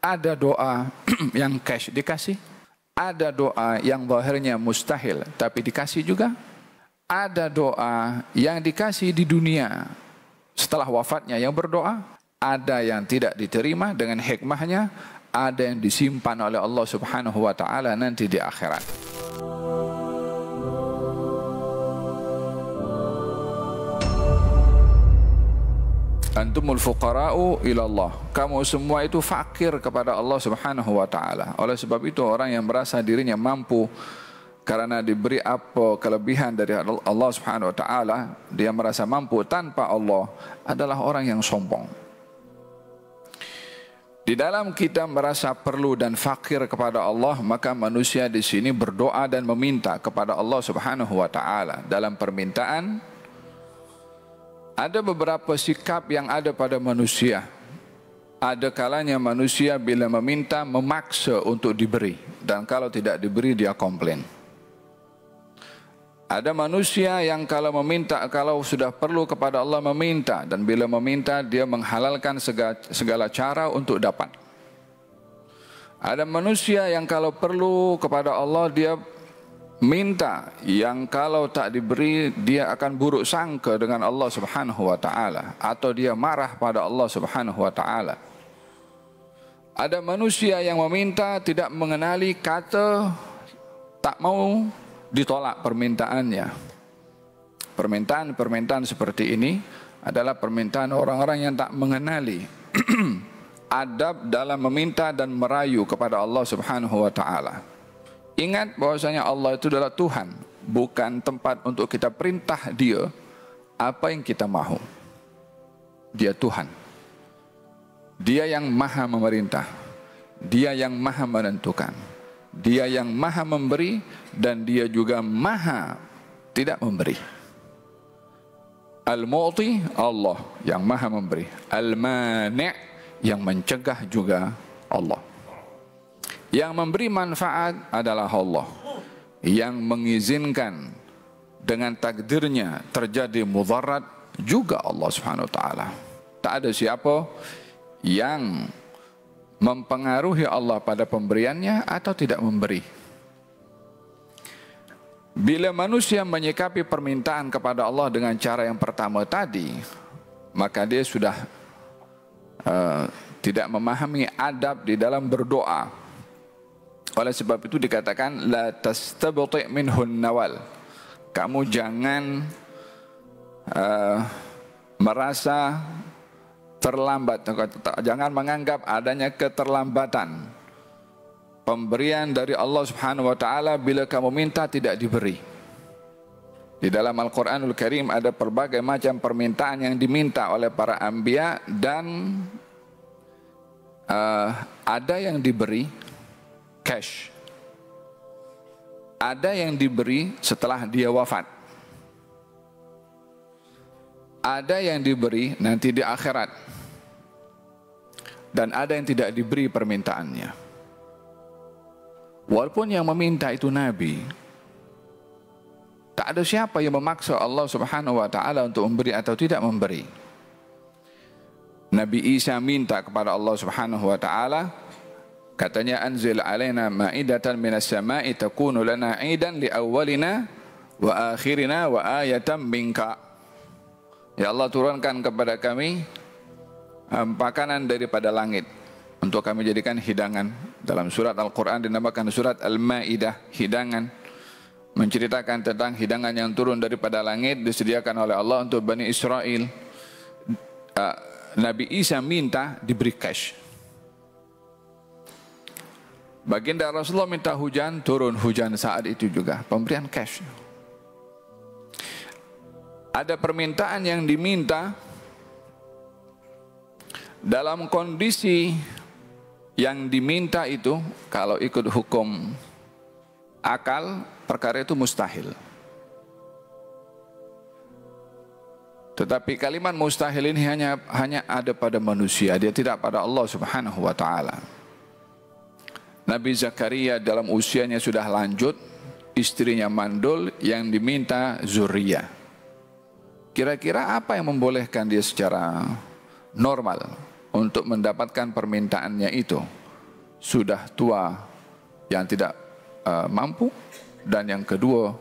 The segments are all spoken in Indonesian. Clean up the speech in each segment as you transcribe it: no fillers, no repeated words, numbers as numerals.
Ada doa yang cash dikasih, ada doa yang zahirnya mustahil tapi dikasih juga. Ada doa yang dikasih di dunia setelah wafatnya yang berdoa, ada yang tidak diterima dengan hikmahnya, ada yang disimpan oleh Allah Subhanahu wa taala nanti di akhirat. Antumul fuqara'u ilallah. Kamu semua itu fakir kepada Allah Subhanahu wa taala. Oleh sebab itu orang yang merasa dirinya mampu karena diberi apa kelebihan dari Allah Subhanahu wa taala, dia merasa mampu tanpa Allah, adalah orang yang sombong. Di dalam kita merasa perlu dan fakir kepada Allah, maka manusia di sini berdoa dan meminta kepada Allah Subhanahu wa taala. Dalam permintaan ada beberapa sikap yang ada pada manusia. Ada kalanya manusia bila meminta memaksa untuk diberi, dan kalau tidak diberi dia komplain. Ada manusia yang kalau meminta, kalau sudah perlu kepada Allah meminta, dan bila meminta dia menghalalkan segala cara untuk dapat. Ada manusia yang kalau perlu kepada Allah dia minta, yang kalau tak diberi dia akan buruk sangka dengan Allah Subhanahu wa taala, atau dia marah pada Allah Subhanahu wa taala. Ada manusia yang meminta tidak mengenali kata tak mau ditolak permintaannya. Permintaan seperti ini adalah permintaan orang-orang yang tak mengenali adab dalam meminta dan merayu kepada Allah Subhanahu wa taala. Ingat bahwasanya Allah itu adalah Tuhan, bukan tempat untuk kita perintah dia apa yang kita mahu. Dia Tuhan. Dia yang maha memerintah. Dia yang maha menentukan. Dia yang maha memberi, dan dia juga maha tidak memberi. Al-Mu'ti, Allah yang maha memberi. Al-Mani', yang mencegah juga Allah. Yang memberi manfaat adalah Allah. Yang mengizinkan dengan takdirnya terjadi mudarat juga Allah Subhanahu wa taala. Tak ada siapa yang mempengaruhi Allah pada pemberiannya atau tidak memberi. Bila manusia menyikapi permintaan kepada Allah dengan cara yang pertama tadi, maka dia sudah tidak memahami adab di dalam berdoa. Oleh sebab itu dikatakan la tastabti' minhun nawal. Kamu jangan merasa terlambat, jangan menganggap adanya keterlambatan pemberian dari Allah Subhanahu wa taala bila kamu minta tidak diberi. Di dalam Al-Qur'anul Karim ada berbagai macam permintaan yang diminta oleh para anbiya, dan ada yang diberi cash. Ada yang diberi setelah dia wafat. Ada yang diberi nanti di akhirat. Dan ada yang tidak diberi permintaannya. Walaupun yang meminta itu Nabi, tak ada siapa yang memaksa Allah Subhanahu wa taala untuk memberi atau tidak memberi. Nabi Isa minta kepada Allah Subhanahu wa taala, katanya anzil alaina ma'idatan minas sama'i takunu lana 'idan li awwalina wa akhirina wa ayatan minka. Ya Allah, turunkan kepada kami makanan daripada langit untuk kami jadikan hidangan. Dalam surat Al-Quran dinamakan surat Al-Ma'idah, hidangan, menceritakan tentang hidangan yang turun daripada langit disediakan oleh Allah untuk Bani Israel. Nabi Isa minta diberi cash. Baginda Rasulullah minta hujan, turun hujan saat itu juga, pemberian cash. Ada permintaan yang diminta dalam kondisi yang diminta itu, kalau ikut hukum akal, perkara itu mustahil. Tetapi kalimat mustahil ini hanya ada pada manusia, dia tidak pada Allah Subhanahu wa taala. Nabi Zakaria dalam usianya sudah lanjut, istrinya mandul, yang diminta zuriyah. Kira-kira apa yang membolehkan dia secara normal untuk mendapatkan permintaannya itu? sudah tua yang tidak mampu, dan yang kedua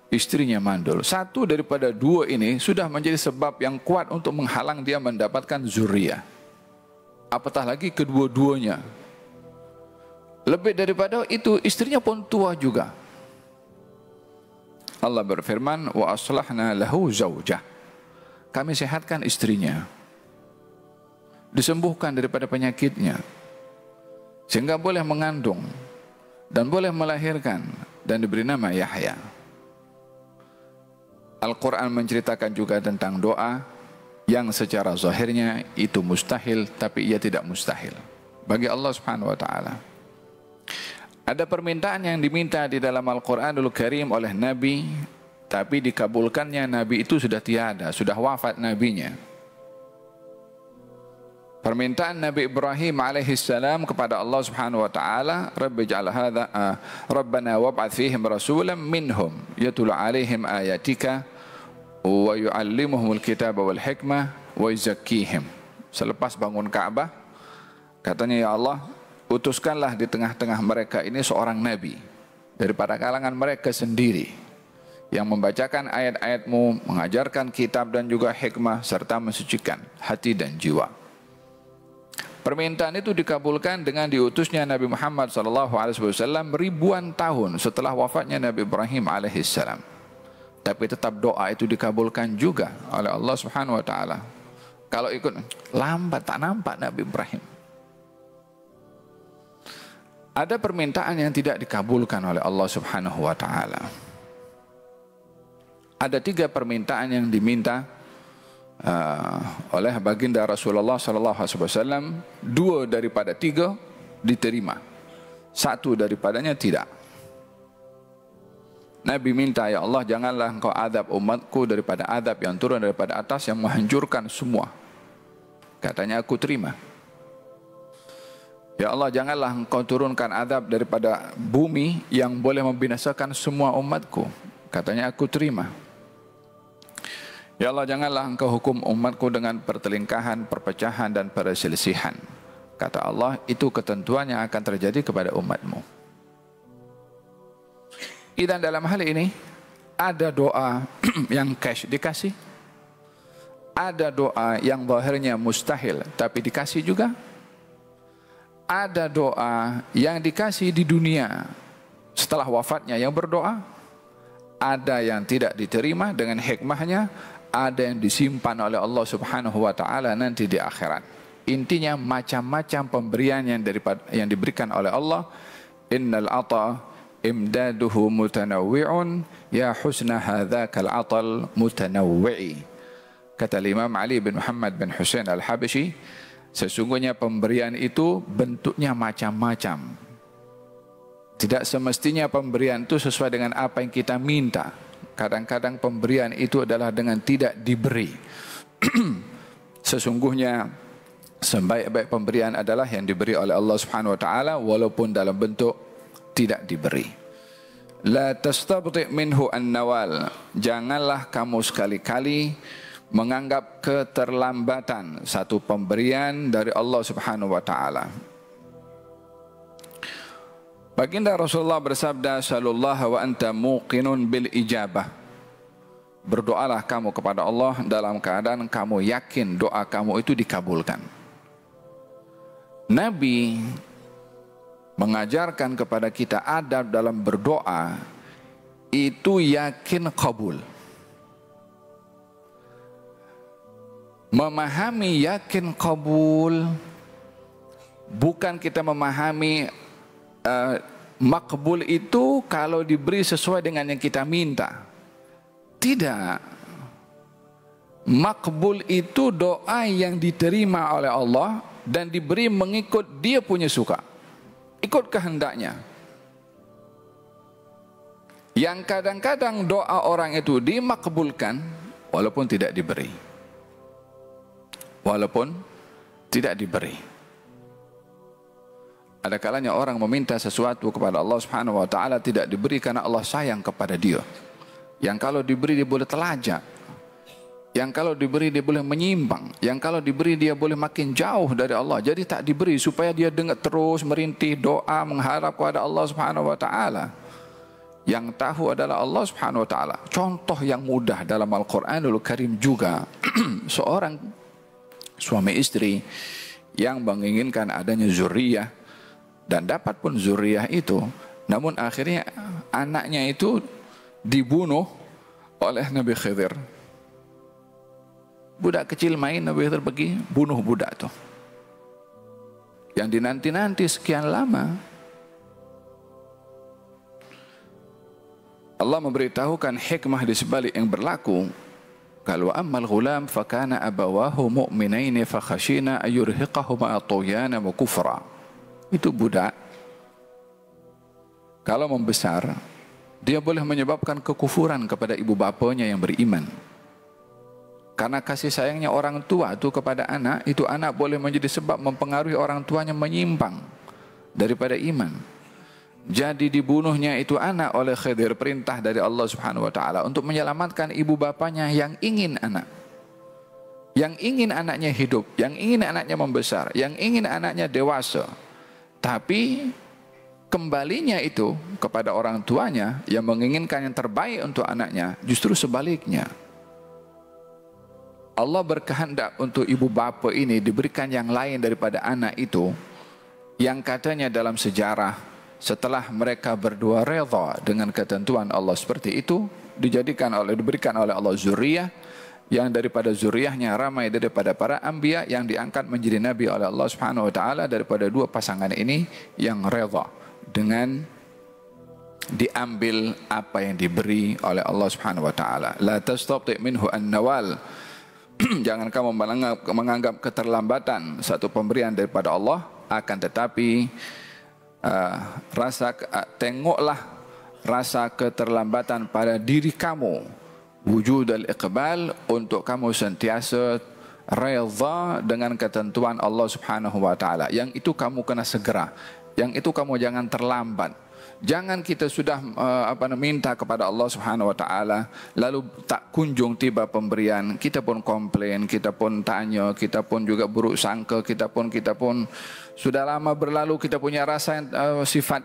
istrinya mandul. Satu daripada dua ini sudah menjadi sebab yang kuat untuk menghalang dia mendapatkan zuriyah. Apatah lagi kedua-duanya. Lebih daripada itu, istrinya pun tua juga. Allah berfirman, wa aslahna lahu zaujah. Kami sehatkan istrinya, disembuhkan daripada penyakitnya, sehingga boleh mengandung dan boleh melahirkan dan diberi nama Yahya. Al-Quran menceritakan juga tentang doa yang secara zahirnya itu mustahil, tapi ia tidak mustahil bagi Allah Subhanahu wa ta'ala. Ada permintaan yang diminta di dalam Al-Quranul Karim oleh Nabi, tapi dikabulkannya Nabi itu sudah tiada, sudah wafat nabinya. Permintaan Nabi Ibrahim alaihissalam kepada Allah Subhanahu wa taala, Rabbi ij'al hadza Rabbana wab'ats fihim rasulan minhum yatlu 'alaihim ayatika wa yu'allimuhumul kitaba wal hikmah wa yuzakkihim. Selepas bangun Ka'bah, katanya, ya Allah, utuskanlah di tengah-tengah mereka ini seorang nabi daripada kalangan mereka sendiri yang membacakan ayat-ayat-Mu, mengajarkan kitab dan juga hikmah, serta mensucikan hati dan jiwa. Permintaan itu dikabulkan dengan diutusnya Nabi Muhammad SAW ribuan tahun setelah wafatnya Nabi Ibrahim alaihissalam. Tapi tetap doa itu dikabulkan juga oleh Allah Subhanahu wa taala. Kalau ikut lambat, tak nampak Nabi Ibrahim. Ada permintaan yang tidak dikabulkan oleh Allah Subhanahu wa taala. Ada 3 permintaan yang diminta oleh baginda Rasulullah SAW. 2 daripada 3 diterima, 1 daripadanya tidak. Nabi minta, ya Allah, janganlah engkau adab umatku daripada adab yang turun daripada atas yang menghancurkan semua. Katanya, aku terima. Ya Allah, janganlah engkau turunkan adab daripada bumi yang boleh membinasakan semua umatku. Katanya, aku terima. Ya Allah, janganlah engkau hukum umatku dengan pertelingkahan, perpecahan dan perselisihan. Kata Allah, itu ketentuan yang akan terjadi kepada umatmu. Dan dalam hal ini ada doa yang cash dikasih, ada doa yang zahirnya mustahil tapi dikasih juga, ada doa yang dikasih di dunia setelah wafatnya yang berdoa, ada yang tidak diterima dengan hikmahnya, ada yang disimpan oleh Allah Subhanahu wa taala nanti di akhirat. Intinya macam-macam pemberian yang diberikan oleh Allah. Innal ata imdaduhu mutanawwi'un ya husna hadzakal atal mutanawwi'i. Kata Imam Ali bin Muhammad bin Husain Al-Habashi, sesungguhnya pemberian itu bentuknya macam-macam. Tidak semestinya pemberian itu sesuai dengan apa yang kita minta. Kadang-kadang pemberian itu adalah dengan tidak diberi. Sesungguhnya sebaik-baik pemberian adalah yang diberi oleh Allah Subhanahu wa taala walaupun dalam bentuk tidak diberi. La tastabti' minhu an-nawal. Janganlah kamu sekali-kali menganggap keterlambatan satu pemberian dari Allah Subhanahu wa taala. Baginda Rasulullah bersabda, "Sallallahu wa anta muqinun bil ijabah." Berdoalah kamu kepada Allah dalam keadaan kamu yakin doa kamu itu dikabulkan. Nabi mengajarkan kepada kita adab dalam berdoa itu yakin kabul. Memahami yakin kabul bukan kita memahami makbul itu kalau diberi sesuai dengan yang kita minta. Tidak. Makbul itu doa yang diterima oleh Allah dan diberi mengikut dia punya suka, ikut kehendaknya. Yang kadang-kadang doa orang itu dimakbulkan walaupun tidak diberi. Walaupun tidak diberi. Ada kalanya orang meminta sesuatu kepada Allah Subhanahu wa taala tidak diberi karena Allah sayang kepada dia. Yang kalau diberi dia boleh telajak. yang kalau diberi dia boleh menyimpang, yang kalau diberi dia boleh makin jauh dari Allah. Jadi tak diberi supaya dia dengar terus merintih doa mengharap kepada Allah Subhanahu wa taala. Yang tahu adalah Allah Subhanahu wa taala. Contoh yang mudah dalam Al-Qur'anul Karim juga seorang suami istri yang menginginkan adanya zuriyah dan dapat pun zuriyah itu, namun akhirnya anaknya itu dibunuh oleh Nabi Khidir. Budak kecil main, Nabi Khidir pergi bunuh budak tu. Yang dinanti-nanti sekian lama. Allah memberitahukan hikmah di sebalik yang berlaku. Kalau ammal ghulam fakana abawahu mu'minaini fakhashina ayurhiqahuma tughyanan wa kufra. Itu budak. Kalau membesar, dia boleh menyebabkan kekufuran kepada ibu bapanya yang beriman. Karena kasih sayangnya orang tua itu kepada anak, itu anak boleh menjadi sebab mempengaruhi orang tuanya menyimpang daripada iman. Jadi dibunuhnya itu anak oleh Khidir, perintah dari Allah Subhanahu wa taala untuk menyelamatkan ibu bapanya yang ingin anak. Yang ingin anaknya hidup, yang ingin anaknya membesar, yang ingin anaknya dewasa. Tapi kembalinya itu kepada orang tuanya yang menginginkan yang terbaik untuk anaknya, justru sebaliknya. Allah berkehendak untuk ibu bapa ini diberikan yang lain daripada anak itu, yang katanya dalam sejarah setelah mereka berdua redha dengan ketentuan Allah seperti itu, diberikan oleh Allah zuriyah, yang daripada zuriyahnya ramai daripada para anbiya yang diangkat menjadi nabi oleh Allah Subhanahu wa taala daripada dua pasangan ini yang redha dengan diambil apa yang diberi oleh Allah Subhanahu wa taala. La tastabti minhu an-nawal. Jangan kamu menganggap keterlambatan satu pemberian daripada Allah, akan tetapi tengoklah rasa keterlambatan pada diri kamu, wujud al-iqbal, untuk kamu sentiasa redha dengan ketentuan Allah Subhanahu wa taala. Yang itu kamu kena segera, yang itu kamu jangan terlambat. Jangan kita sudah minta kepada Allah Subhanahu wa taala lalu tak kunjung tiba pemberian, kita pun komplain, kita pun tanya, kita pun juga buruk sangka, kita pun sudah lama berlalu kita punya rasa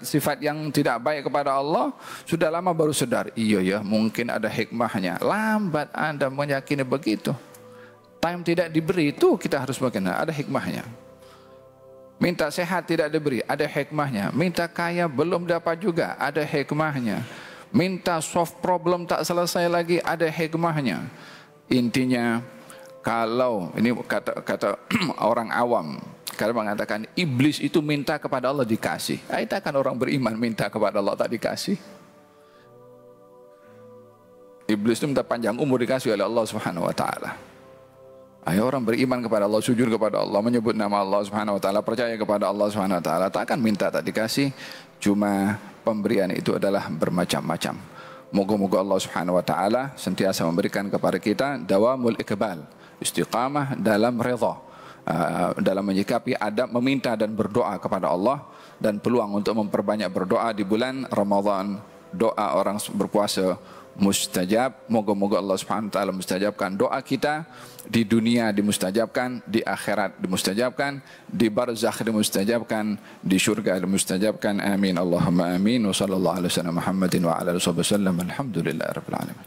sifat yang tidak baik kepada Allah, sudah lama baru sedar, iya ya mungkin ada hikmahnya. Lambat Anda meyakini begitu. Time tidak diberi itu kita harus bagaimana? Ada hikmahnya. Minta sehat tidak diberi, ada hikmahnya. Minta kaya belum dapat juga, ada hikmahnya. Minta solve problem tak selesai lagi, ada hikmahnya. Intinya, kalau ini kata orang awam, kalau mengatakan iblis itu minta kepada Allah dikasih, itu akan orang beriman minta kepada Allah tak dikasih. Iblis itu minta panjang umur dikasih oleh Allah Subhanahu wa taala. Ayo orang beriman kepada Allah, sujud kepada Allah, menyebut nama Allah Subhanahu wa taala, percaya kepada Allah Subhanahu wa taala, tak akan minta tak dikasih. Cuma pemberian itu adalah bermacam-macam. Moga-moga Allah Subhanahu wa taala sentiasa memberikan kepada kita dawamul iqbal, istiqamah dalam redha, dalam menyikapi adab meminta dan berdoa kepada Allah, dan peluang untuk memperbanyak berdoa di bulan Ramadan. Doa orang berpuasa mustajab. Moga-moga Allah Subhanahu wa taala mustajabkan doa kita, di dunia dimustajabkan, di akhirat dimustajabkan, di barzakh dimustajabkan, di syurga dimustajabkan. Amin Allahumma amin. Wa sallallahu alaihi wasallam Muhammadin wa ala alihi wasallam. Alhamdulillahirabbil alamin.